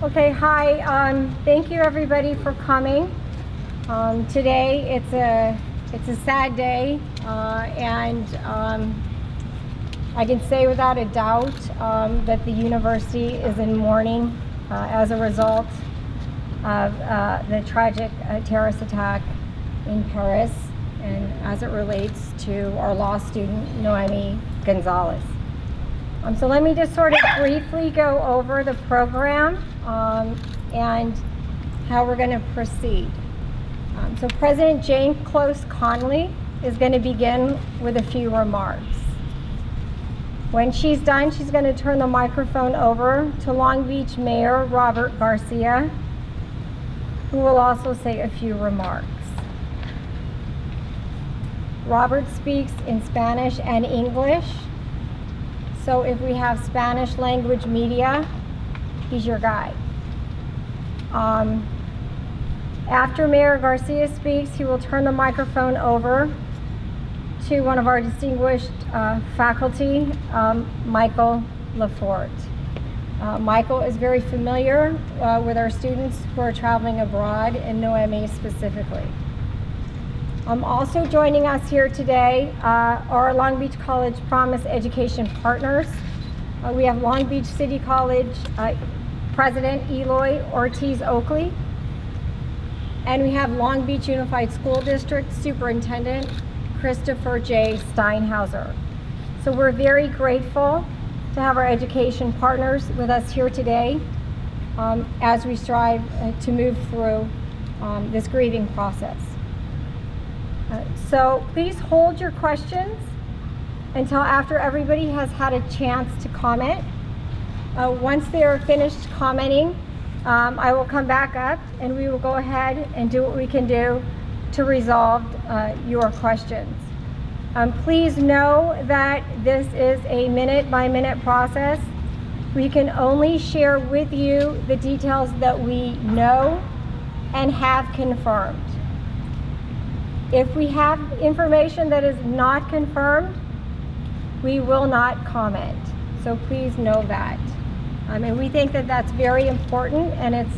Okay, hi. Thank you everybody for coming. Today it's a sad day, and I can say without a doubt that the university is in mourning as a result of the tragic terrorist attack in Paris, and as it relates to our law student Noemi Gonzalez. So let me just sort of briefly go over the program and how we're going to proceed. So President Jane Close Conoley is going to begin with a few remarks. When she's done, she's going to turn the microphone over to Long Beach Mayor Robert Garcia, who will also say a few remarks. Robert speaks in Spanish and English. So if we have Spanish language media, he's your guy. After Mayor Garcia speaks, he will turn the microphone over to one of our distinguished faculty, Michael LaForte. Michael is very familiar with our students who are traveling abroad, and Noemi specifically. Also joining us here today are Long Beach College Promise Education partners. We have Long Beach City College President Eloy Ortiz Oakley, and we have Long Beach Unified School District Superintendent Christopher J. Steinhauser. So we're very grateful to have our education partners with us here today as we strive to move through this grieving process. So please hold your questions until after everybody has had a chance to comment. Once they are finished commenting, I will come back up and we will go ahead and do what we can do to resolve your questions. Please know that this is a minute-by-minute process. We can only share with you the details that we know and have confirmed. If we have information that is not confirmed, we will not comment. So please know that. And we think that that's very important, and it's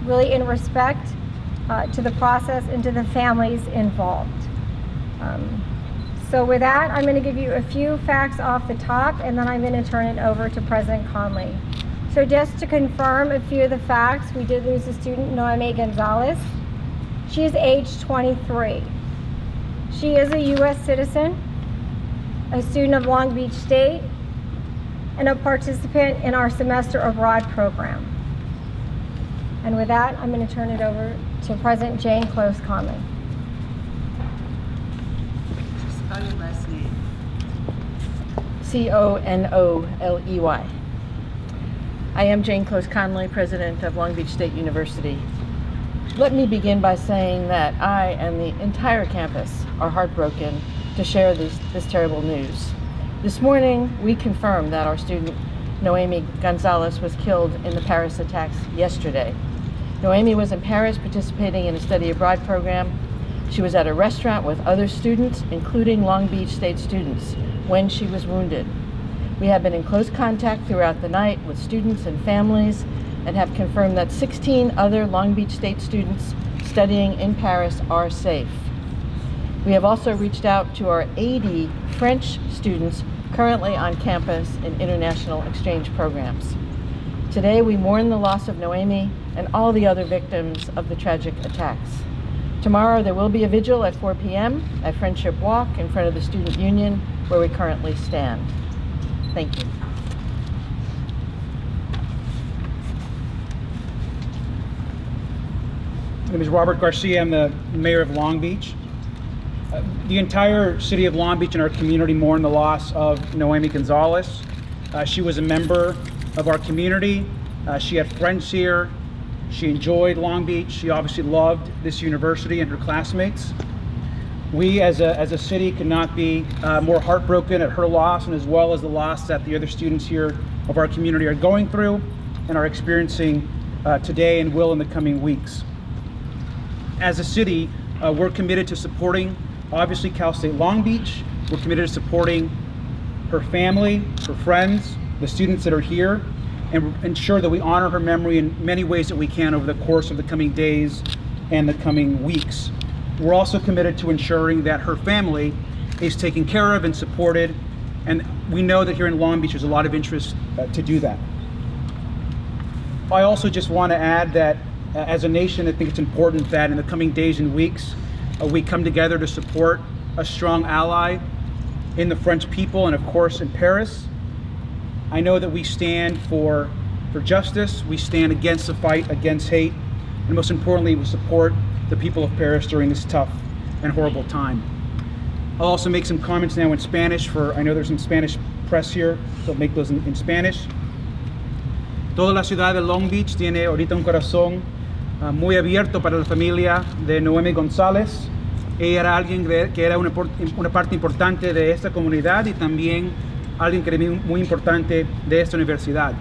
really in respect to the process and to the families involved. So with that, I'm going to give you a few facts off the top, and then I'm going to turn it over to President Conoley. So just to confirm a few of the facts, we did lose a student, Noemi Gonzalez. She is age 23. She is a U.S. citizen, a student of Long Beach State, and a participant in our semester abroad program. And with that, I'm going to turn it over to President Jane Close Conoley. Spell your last name. Conoley. I am Jane Close Conoley, president of Long Beach State University. Let me begin by saying that I and the entire campus are heartbroken to share this terrible news. This morning, we confirmed that our student Noemi Gonzalez was killed in the Paris attacks yesterday. Noemi was in Paris participating in a study abroad program. She was at a restaurant with other students, including Long Beach State students, when she was wounded. We have been in close contact throughout the night with students and families and have confirmed that 16 other Long Beach State students studying in Paris are safe. We have also reached out to our 80 French students currently on campus in international exchange programs. Today, we mourn the loss of Noemi and all the other victims of the tragic attacks. Tomorrow, there will be a vigil at 4 p.m. at Friendship Walk in front of the Student Union, where we currently stand. Thank you. My name is Robert Garcia. I'm the mayor of Long Beach. The entire city of Long Beach and our community mourn the loss of Noemi Gonzalez. She was a member of our community. She had friends here. She enjoyed Long Beach. She obviously loved this university and her classmates. We as a city could not be more heartbroken at her loss, and as well as the loss that the other students here of our community are going through and are experiencing today and will in the coming weeks. As a city, we're committed to supporting, obviously, Cal State Long Beach. We're committed to supporting her family, her friends, the students that are here, and ensure that we honor her memory in many ways that we can over the course of the coming days and the coming weeks. We're also committed to ensuring that her family is taken care of and supported, and we know that here in Long Beach there's a lot of interest to do that. I also just want to add that as a nation, I think it's important that in the coming days and weeks, we come together to support a strong ally in the French people and of course in Paris. I know that we stand for justice, we stand against the fight against hate, and most importantly, we support the people of Paris during this tough and horrible time. I'll also make some comments now in Spanish I know there's some Spanish press here, so I'll make those in Spanish. Toda la ciudad de Long Beach tiene ahorita un corazón muy abierto para la familia de Noemi González. Ella era alguien que era una parte importante de esta comunidad y también alguien que era muy importante de esta universidad.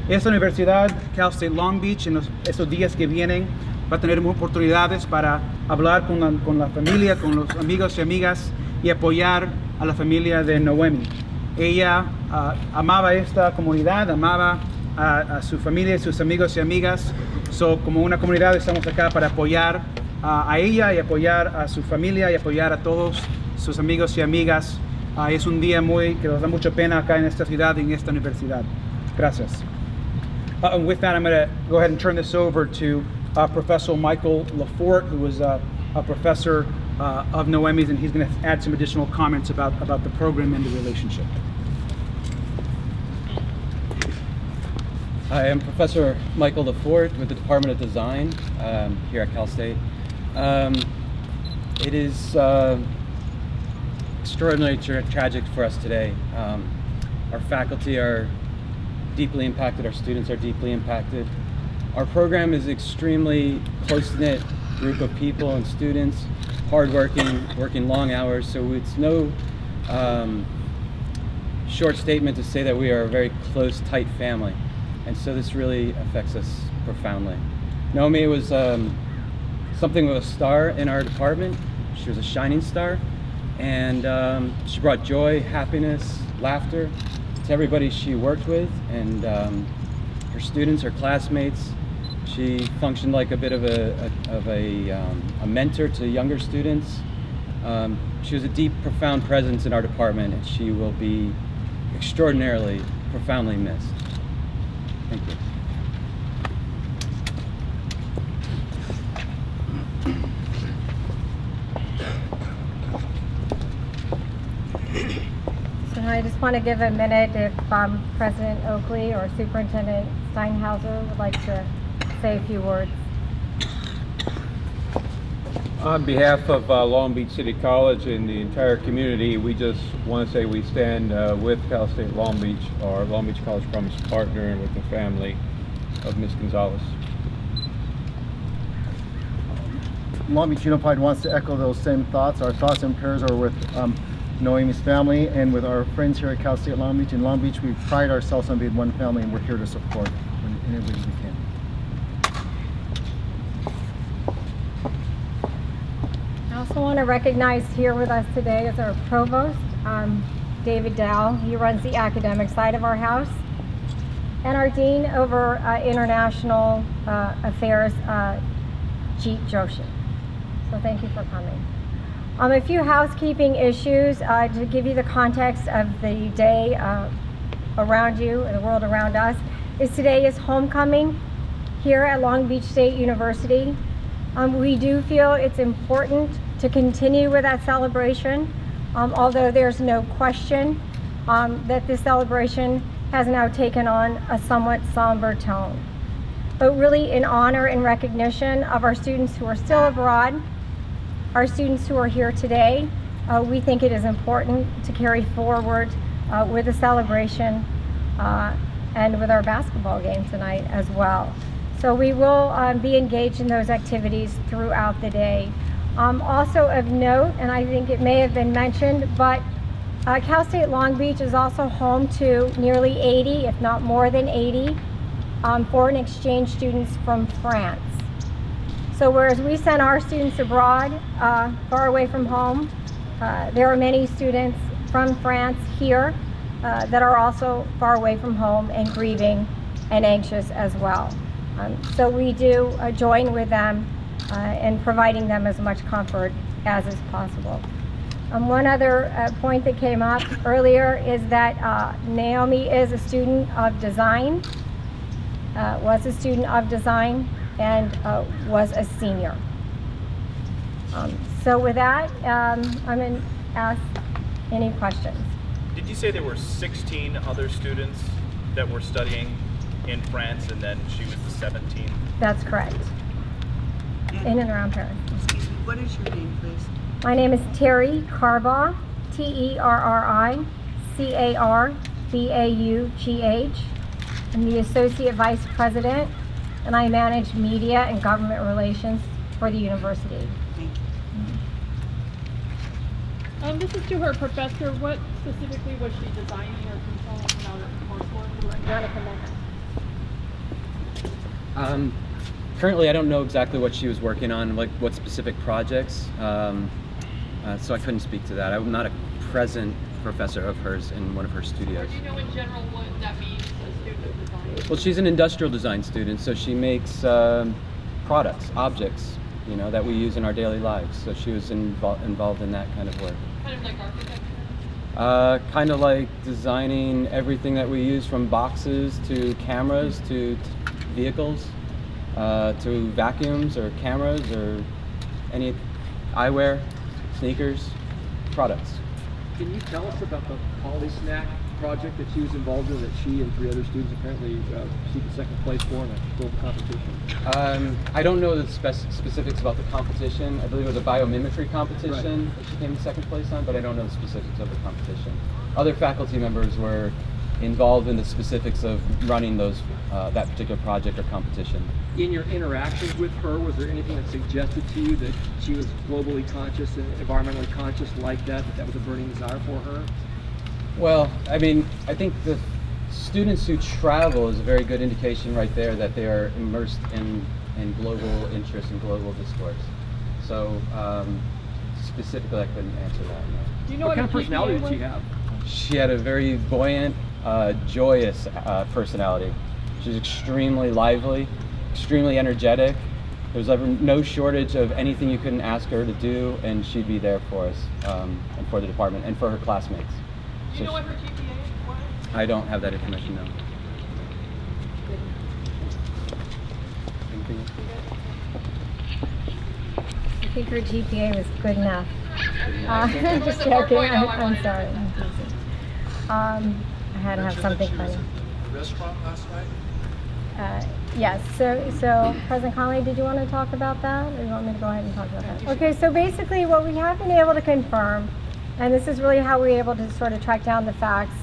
Esta universidad, Cal State Long Beach, en estos días que vienen, va a tener oportunidades para hablar con la familia, con los amigos y amigas y apoyar a la familia de Noemi. Ella amaba esta comunidad, amaba a su familia y sus amigos y amigas. Como una comunidad estamos acá para apoyar a ella y apoyar a su familia y apoyar a todos sus amigos y amigas. Es un día que nos da mucha pena acá en esta ciudad y en esta universidad. Gracias. And with that, I'm going to go ahead and turn this over to Professor Michael LaForte, who is a professor of Noemi's, and he's going to add some additional comments about the program and the relationship. Hi, I'm Professor Michael LaForte with the Department of Design here at Cal State. It is extraordinarily tragic for us today. Our faculty are deeply impacted, our students are deeply impacted. Our program is extremely close-knit group of people and students, hardworking, working long hours, so it's no short statement to say that we are a very close, tight family. And so this really affects us profoundly. Noemi was something of a star in our department. She was a shining star, and she brought joy, happiness, laughter to everybody she worked with, and her students, her classmates. She functioned like a bit of a mentor to younger students. She was a deep, profound presence in our department, and she will be extraordinarily, profoundly missed. Thank you. So I just want to give a minute if President Oakley or Superintendent Steinhauser would like to say a few words. On behalf of Long Beach City College and the entire community, we just want to say we stand with Cal State Long Beach, our Long Beach College Promise partner, and with the family of Ms. Gonzalez. Long Beach Unified wants to echo those same thoughts. Our thoughts and prayers are with Noemi's family and with our friends here at Cal State Long Beach. In Long Beach, we pride ourselves on being one family, and we're here to support in any way we can. I also want to recognize here with us today is our provost, David Dow. He runs the academic side of our house. And our dean over international affairs, Jeet Joshee. So thank you for coming. A few housekeeping issues to give you the context of the day around you and the world around us. Today is homecoming here at Long Beach State University. We do feel it's important to continue with that celebration, although there's no question that this celebration has now taken on a somewhat somber tone. But really in honor and recognition of our students who are still abroad, our students who are here today, we think it is important to carry forward with the celebration and with our basketball game tonight as well. So we will be engaged in those activities throughout the day. Also of note, and I think it may have been mentioned, but Cal State Long Beach is also home to nearly 80, if not more than 80, foreign exchange students from France. So whereas we send our students abroad, far away from home, there are many students from France here that are also far away from home and grieving and anxious as well. So we do join with them in providing them as much comfort as is possible. One other point that came up earlier is that Naomi is a student of design, was a student of design, and was a senior. So with that, I'm going to ask any questions. Did you say there were 16 other students that were studying in France, and then she was the 17th? That's correct. In and around Paris. Excuse me, what is your name, please? My name is Terri Carbaugh, Terri Carbaugh. I'm the Associate Vice President, and I manage media and government relations for the university. Thank you. This is to her professor. What specifically was she designing or controlling about her coursework? You want to come back? Currently, I don't know exactly what she was working on, like what specific projects, so I couldn't speak to that. I'm not a present professor of hers in one of her studios. Do you know in general what that means, a student of design? Well, she's an industrial design student, so she makes products, objects, you know, that we use in our daily lives. So she was involved in that kind of work. Kind of like architecture? Kind of like designing everything that we use, from boxes to cameras to vehicles, to vacuums or cameras or any eyewear, sneakers, products. Can you tell us about the Poly Snack project that she was involved in, that she and 3 other students apparently received the 2nd place for in a global competition? I don't know the specifics about the competition. I believe it was a biomimicry competition that she came 2nd place on, but I don't know the specifics of the competition. Other faculty members were involved in the specifics of running those that particular project or competition. In your interactions with her, was there anything that suggested to you that she was globally conscious and environmentally conscious like that was a burning desire for her? Well, I mean, I think the students who travel is a very good indication right there that they are immersed in global interest and global discourse. So specifically, I couldn't answer that. No. Do you know What kind of her personality GPA did she was? have? She had a very buoyant, joyous personality. She's extremely lively, extremely energetic. There was ever no shortage of anything you couldn't ask her to do, and she'd be there for us and for the department and for her classmates. Do you know what her GPA was? I don't have that information now. Anything else? I think her GPA was good enough. Just joking. I'm sorry. I had to have something funny. Restaurant last night? Yes, so President Conoley, did you want to talk about that, or you want me to go ahead and talk about that? Okay, so basically what we have been able to confirm, and this is really how we were able to sort of track down the facts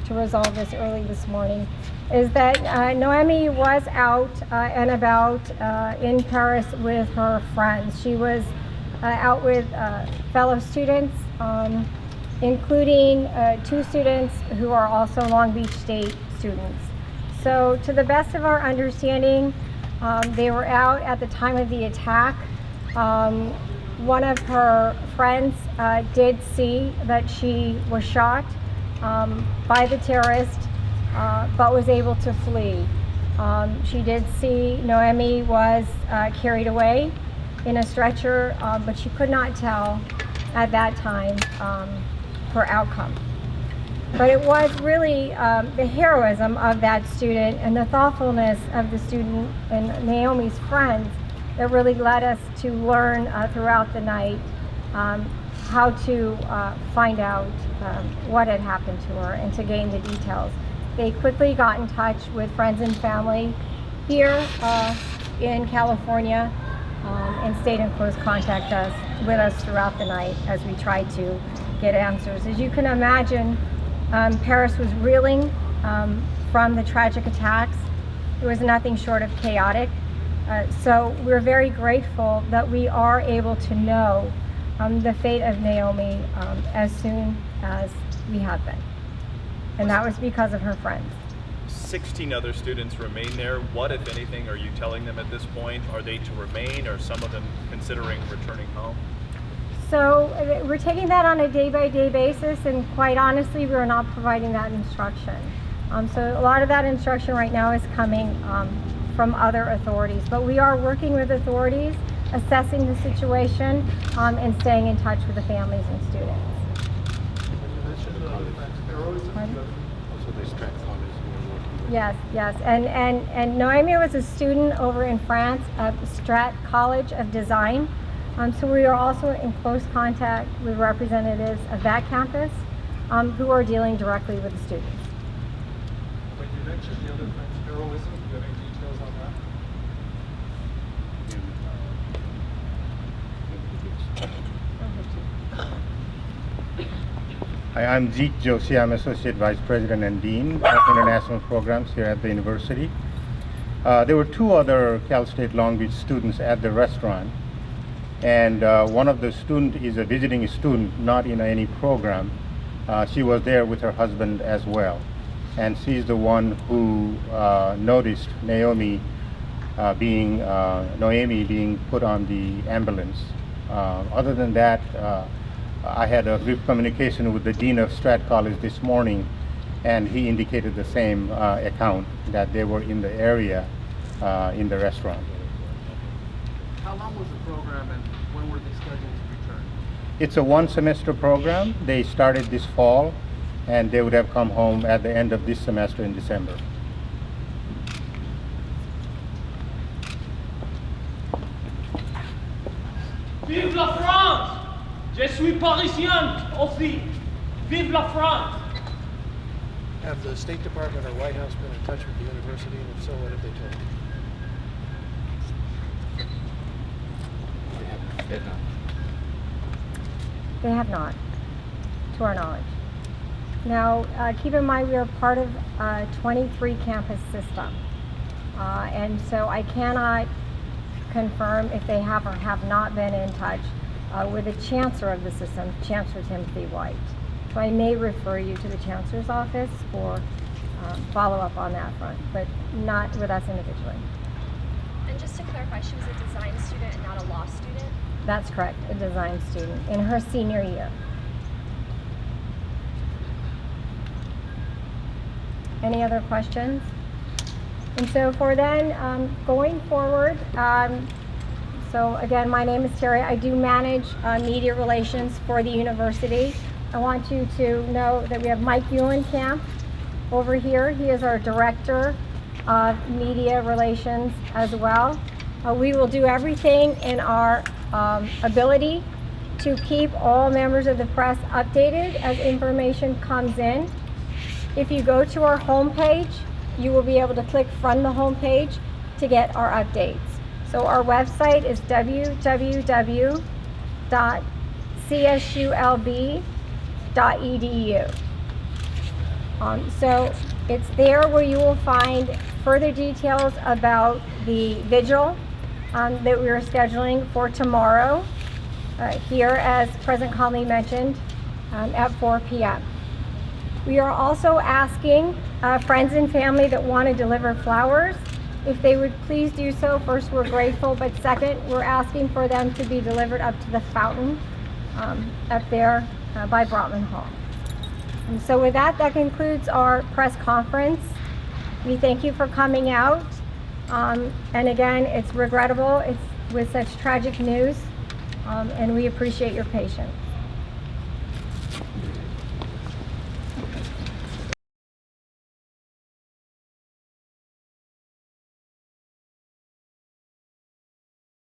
to resolve this early this morning, is that Noemi was out and about in Paris with her friends. She was out with fellow students, including 2 students who are also Long Beach State students. So to the best of our understanding, they were out at the time of the attack. One of her friends did see that she was shot by the terrorist, but was able to flee. She did see Noemi was carried away in a stretcher, but she could not tell at that time her outcome. But it was really the heroism of that student and the thoughtfulness of the student and Naomi's friends that really led us to learn throughout the night how to find out what had happened to her and to gain the details. They quickly got in touch with friends and family here in California and stayed in close contact with us throughout the night as we tried to get answers. As you can imagine, Paris was reeling from the tragic attacks. It was nothing short of chaotic. So we're very grateful that we are able to know the fate of Naomi as soon as we have been. And that was because of her friends. 16 other students remain there. What, if anything, are you telling them at this point? Are they to remain, or some of them considering returning home? So we're taking that on a day-by-day basis, and quite honestly, we're not providing that instruction. So a lot of that instruction right now is coming from other authorities, but we are working with authorities, assessing the situation, and staying in touch with the families and students. Yes, yes, and Noemi was a student over in France at Strat College of Design. So we are also in close contact with representatives of that campus who are dealing directly with the students. When you mentioned the other friend's heroism, do you have any details on that? Hi, I'm Jeet Joshee. I'm Associate Vice President and Dean of International Programs here at the university. There were two other Cal State Long Beach students at the restaurant, and one of the students is a visiting student, not in any program. She was there with her husband as well, and she's the one who noticed Noemi being put on the ambulance. Other than that, I had a brief communication with the Dean of Strat College this morning, and he indicated the same account, that they were in the area in the restaurant. How long was the program and when were they scheduled to return? It's a one-semester program. They started this fall, and they would have come home at the end of this semester in December. Vive la France! Je suis Parisien aussi. Vive la France! Have the State Department or White House been in touch with the university, and if so, what have they told you? They have not, to our knowledge. Now, keep in mind we are part of a 23 campus system, and so I cannot confirm if they have or have not been in touch with the chancellor of the system, Chancellor Timothy White. So I may refer you to the chancellor's office for follow-up on that front, but not with us individually. And just to clarify, she was a design student and not a law student? That's correct, a design student in her senior year. Any other questions? And so for then, going forward, so again, my name is Terri. I do manage media relations for the university. I want you to know that we have Mike Eulenkamp over here. He is our director of media relations as well. We will do everything in our ability to keep all members of the press updated as information comes in. If you go to our homepage, you will be able to click from the homepage to get our updates. So our website is www.csulb.edu. So it's there where you will find further details about the vigil that we are scheduling for tomorrow here, as President Conoley mentioned, at 4 p.m. We are also asking friends and family that want to deliver flowers, if they would please do so. First, we're grateful, but second, we're asking for them to be delivered up to the fountain up there by Brotman Hall. And so with that, that concludes our press conference. We thank you for coming out. And again, it's regrettable, it's with such tragic news, and we appreciate your patience.